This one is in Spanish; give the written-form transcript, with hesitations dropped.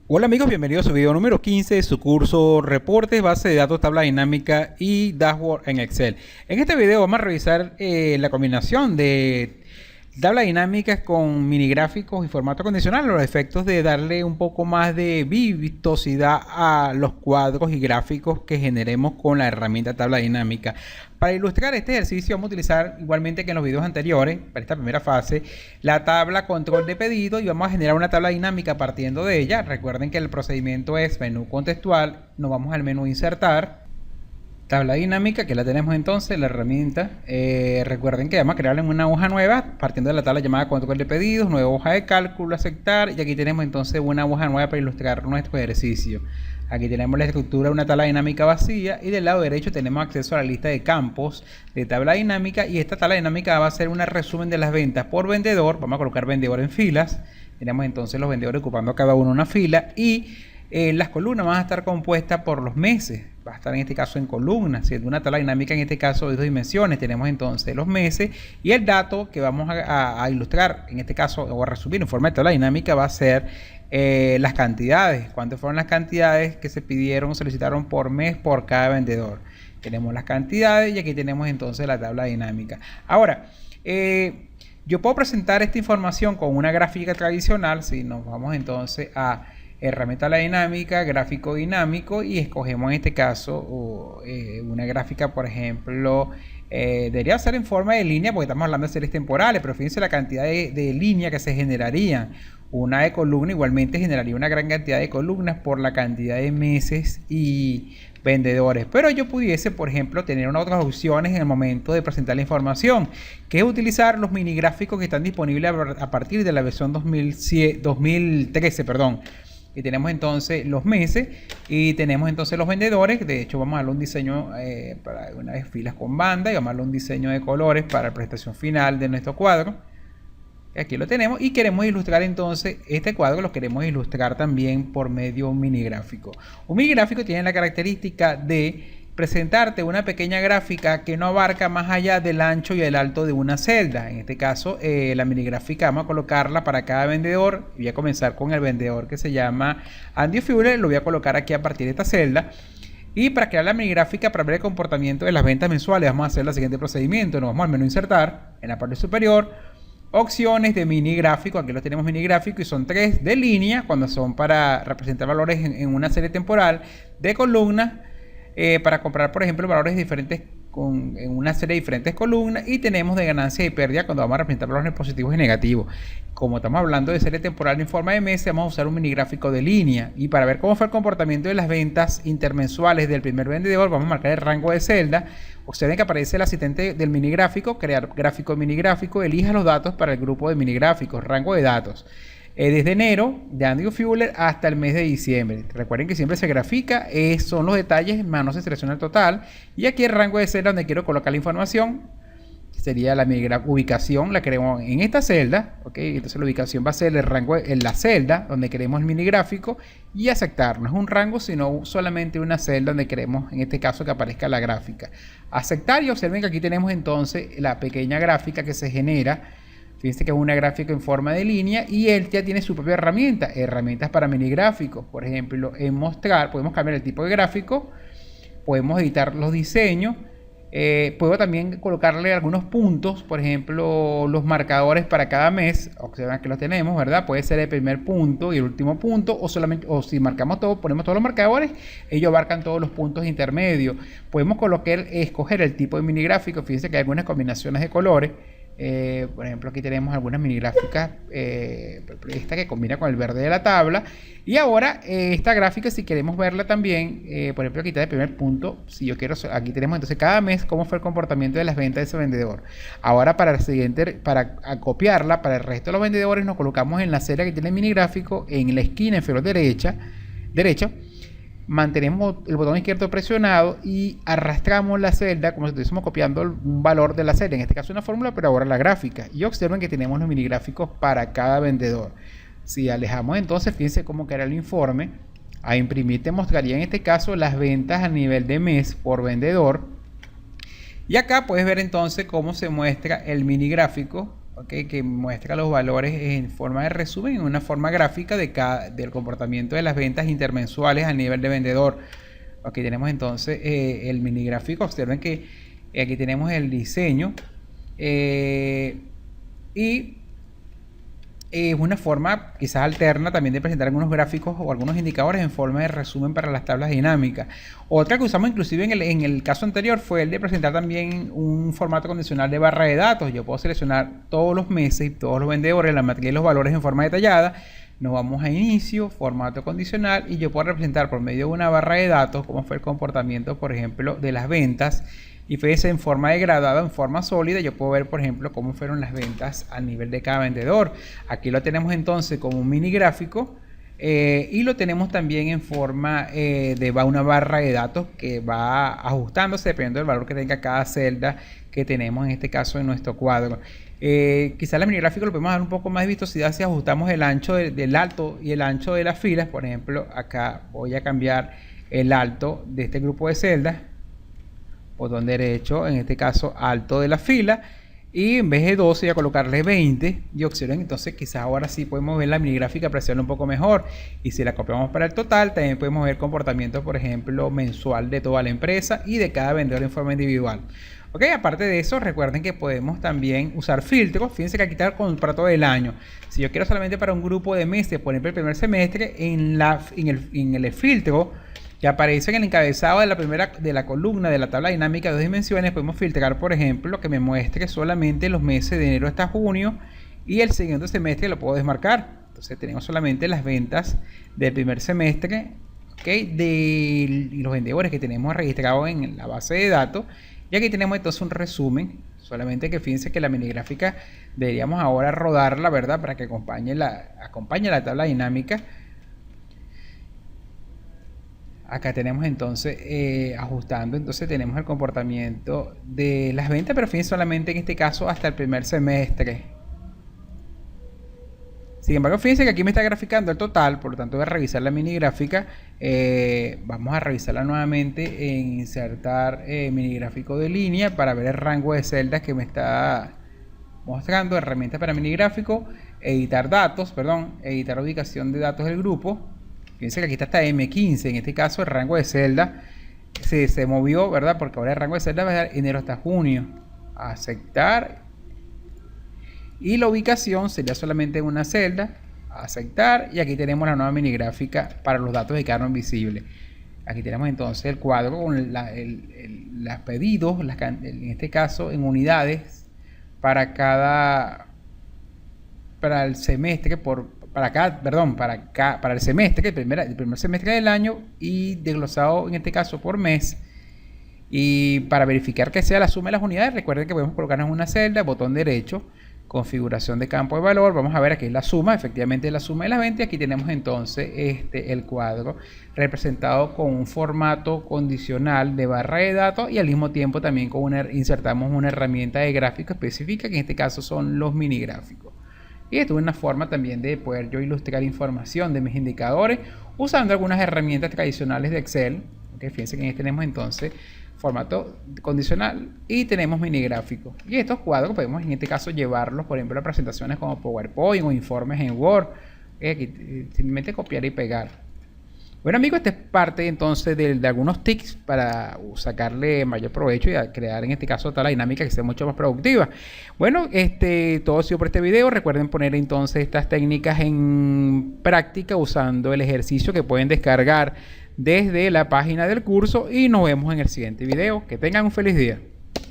Hola amigos, bienvenidos a su video número 15 de su curso Reportes, Base de Datos, Tabla Dinámica y Dashboard en Excel. En este video vamos a revisar la combinación de tabla dinámica con mini gráficos y formato condicional, los efectos de darle un poco más de vistosidad a los cuadros y gráficos que generemos con la herramienta tabla dinámica. Para ilustrar este ejercicio vamos a utilizar igualmente que en los videos anteriores, para esta primera fase, la tabla control de pedido y vamos a generar una tabla dinámica partiendo de ella. Recuerden que el procedimiento es menú contextual, nos vamos al menú insertar, tabla dinámica, que la tenemos entonces, la herramienta. Recuerden que vamos a crearle una hoja nueva partiendo de la tabla llamada control de pedidos, nueva hoja de cálculo, aceptar, y aquí tenemos entonces una hoja nueva para ilustrar nuestro ejercicio. Aquí tenemos la estructura de una tabla dinámica vacía y del lado derecho tenemos acceso a la lista de campos de tabla dinámica, y esta tabla dinámica va a ser un resumen de las ventas por vendedor. Vamos a colocar vendedor en filas. Tenemos entonces los vendedores ocupando cada uno una fila, y las columnas van a estar compuestas por los meses. Va a estar en este caso en columnas, siendo una tabla dinámica en este caso de 2 dimensiones. Tenemos entonces los meses, y el dato que vamos a ilustrar en este caso o a resumir en forma de tabla dinámica va a ser las cantidades. ¿Cuántas fueron las cantidades que se pidieron o solicitaron por mes por cada vendedor? Tenemos las cantidades y aquí tenemos entonces la tabla dinámica. Ahora, yo puedo presentar esta información con una gráfica tradicional. Si nos vamos entonces a herramienta la dinámica, gráfico dinámico, y escogemos en este caso una gráfica, por ejemplo, debería ser en forma de línea porque estamos hablando de series temporales, pero fíjense la cantidad de líneas que se generarían. Una de columna igualmente generaría una gran cantidad de columnas por la cantidad de meses y vendedores. Pero yo pudiese, por ejemplo, tener unas otras opciones en el momento de presentar la información, que es utilizar los mini gráficos que están disponibles a partir de la versión 2013, perdón. Y tenemos entonces los meses y tenemos entonces los vendedores. De hecho, vamos a darle un diseño para una vez filas con banda, y vamos a darle un diseño de colores para la presentación final de nuestro cuadro. Aquí lo tenemos, y queremos ilustrar entonces este cuadro, lo queremos ilustrar también por medio de un mini gráfico. Un mini gráfico tiene la característica de presentarte una pequeña gráfica que no abarca más allá del ancho y el alto de una celda. En este caso, la mini gráfica vamos a colocarla para cada vendedor. Voy a comenzar con el vendedor que se llama Andy Fuller. Lo voy a colocar aquí a partir de esta celda. Y para crear la mini gráfica, para ver el comportamiento de las ventas mensuales, vamos a hacer el siguiente procedimiento. Nos vamos al menú insertar, en la parte superior, opciones de mini gráfico. Aquí lo tenemos mini gráfico, y son 3 de línea cuando son para representar valores en una serie temporal, de columnas para comprar, por ejemplo, valores diferentes en una serie de diferentes columnas, y tenemos de ganancia y pérdida cuando vamos a representar valores positivos y negativos. Como estamos hablando de serie temporal en forma de meses, vamos a usar un mini gráfico de línea, y para ver cómo fue el comportamiento de las ventas intermensuales del primer vendedor, vamos a marcar el rango de celda. Observen que aparece el asistente del mini gráfico, crear gráfico de mini gráfico, elija los datos para el grupo de mini gráficos, rango de datos. Desde enero de Andy Fuller hasta el mes de diciembre. Recuerden que siempre se grafica, son los detalles, más no se selecciona el total. Y aquí el rango de celda donde quiero colocar la información, sería la ubicación, la queremos en esta celda, ¿ok? Entonces la ubicación va a ser el rango en la celda donde queremos el mini gráfico, y aceptar. No es un rango, sino solamente una celda donde queremos, en este caso, que aparezca la gráfica. Aceptar, y observen que aquí tenemos entonces la pequeña gráfica que se genera. Fíjense que es una gráfica en forma de línea, y él ya tiene su propia herramienta, herramientas para mini gráficos. Por ejemplo, en mostrar, podemos cambiar el tipo de gráfico, podemos editar los diseños, puedo también colocarle algunos puntos, por ejemplo, los marcadores para cada mes. Observen que los tenemos, ¿verdad? Puede ser el primer punto y el último punto, o solamente, o si marcamos todo, ponemos todos los marcadores, ellos abarcan todos los puntos intermedios. Podemos escoger el tipo de mini gráfico. Fíjense que hay algunas combinaciones de colores. Por ejemplo, aquí tenemos algunas mini gráficas, esta que combina con el verde de la tabla. Y ahora esta gráfica, si queremos verla también, por ejemplo, aquí está el primer punto. Si yo quiero, aquí tenemos entonces cada mes cómo fue el comportamiento de las ventas de ese vendedor. Ahora, para el siguiente, para copiarla para el resto de los vendedores, nos colocamos en la celda que tiene el mini gráfico, en la esquina inferior derecha, mantenemos el botón izquierdo presionado y arrastramos la celda como si estuviésemos copiando un valor de la celda, en este caso una fórmula, pero ahora la gráfica. Y observen que tenemos los mini gráficos para cada vendedor. Si alejamos entonces, fíjense cómo queda el informe. A imprimir te mostraría en este caso las ventas a nivel de mes por vendedor. Y acá puedes ver entonces cómo se muestra el mini gráfico ¿okay? Que muestra los valores en forma de resumen, en una forma gráfica del comportamiento de las ventas intermensuales a nivel de vendedor. Aquí tenemos entonces el mini gráfico. Observen que aquí tenemos el diseño y es una forma quizás alterna también de presentar algunos gráficos o algunos indicadores en forma de resumen para las tablas dinámicas. Otra que usamos inclusive en el caso anterior fue el de presentar también un formato condicional de barra de datos. Yo puedo seleccionar todos los meses y todos los vendedores, la matriz y los valores en forma detallada. Nos vamos a inicio, formato condicional, y yo puedo representar por medio de una barra de datos cómo fue el comportamiento, por ejemplo, de las ventas. Y fíjense, en forma degradada, en forma sólida, yo puedo ver, por ejemplo, cómo fueron las ventas a nivel de cada vendedor. Aquí lo tenemos entonces como un mini gráfico y lo tenemos también en forma de una barra de datos que va ajustándose dependiendo del valor que tenga cada celda que tenemos en este caso en nuestro cuadro. Quizás el mini gráfico lo podemos dar un poco más de vistosidad si ajustamos el ancho del alto y el ancho de las filas. Por ejemplo, acá voy a cambiar el alto de este grupo de celdas, botón derecho, en este caso alto de la fila, y en vez de 12 voy a colocarle 20 y observen, entonces quizás ahora sí podemos ver la mini gráfica, apreciarla un poco mejor. Y si la copiamos para el total, también podemos ver el comportamiento, por ejemplo, mensual de toda la empresa y de cada vendedor en forma individual. Ok, aparte de eso, recuerden que podemos también usar filtros. Fíjense que aquí está el contrato del año. Si yo quiero solamente para un grupo de meses, por ejemplo el primer semestre, en el filtro que aparece en el encabezado de la columna de la tabla dinámica de 2 dimensiones, podemos filtrar, por ejemplo, que me muestre solamente los meses de enero hasta junio, y el siguiente semestre lo puedo desmarcar. Entonces tenemos solamente las ventas del primer semestre, ¿okay? De los vendedores que tenemos registrados en la base de datos. Y aquí tenemos entonces un resumen, solamente que fíjense que la mini gráfica deberíamos ahora rodarla, ¿verdad? Para que acompañe la tabla dinámica. Acá tenemos entonces ajustando, entonces tenemos el comportamiento de las ventas, pero fíjense solamente en este caso hasta el primer semestre. Sin embargo, fíjense que aquí me está graficando el total, por lo tanto voy a revisar la mini gráfica. Vamos a revisarla nuevamente en insertar mini gráfico de línea para ver el rango de celdas que me está mostrando. Herramientas para mini gráfico, editar datos, editar ubicación de datos del grupo. Fíjense que aquí está hasta M15, en este caso el rango de celda se movió, ¿verdad? Porque ahora el rango de celda va a ser enero hasta junio. Aceptar. Y la ubicación sería solamente una celda. Aceptar. Y aquí tenemos la nueva mini gráfica para los datos que quedaron visibles. Aquí tenemos entonces el cuadro con los pedidos, en este caso en unidades, para el semestre, para el semestre, el primer semestre del año, y desglosado en este caso por mes. Y para verificar que sea la suma de las unidades, recuerden que podemos colocarnos en una celda, botón derecho, configuración de campo de valor. Vamos a ver aquí la suma, efectivamente la suma de las ventas. Aquí tenemos entonces el cuadro representado con un formato condicional de barra de datos, y al mismo tiempo también insertamos una herramienta de gráfico específica, que en este caso son los mini gráficos. Y esto es una forma también de poder yo ilustrar información de mis indicadores usando algunas herramientas tradicionales de Excel. Okay, fíjense que aquí tenemos entonces formato condicional y tenemos mini gráficos. Y estos cuadros podemos en este caso llevarlos, por ejemplo, a presentaciones como PowerPoint o informes en Word. Aquí simplemente copiar y pegar. Bueno, amigos, esta es parte entonces de algunos tips para sacarle mayor provecho y a crear en este caso toda la dinámica que sea mucho más productiva. Bueno, todo ha sido por este video. Recuerden poner entonces estas técnicas en práctica usando el ejercicio que pueden descargar desde la página del curso, y nos vemos en el siguiente video. Que tengan un feliz día.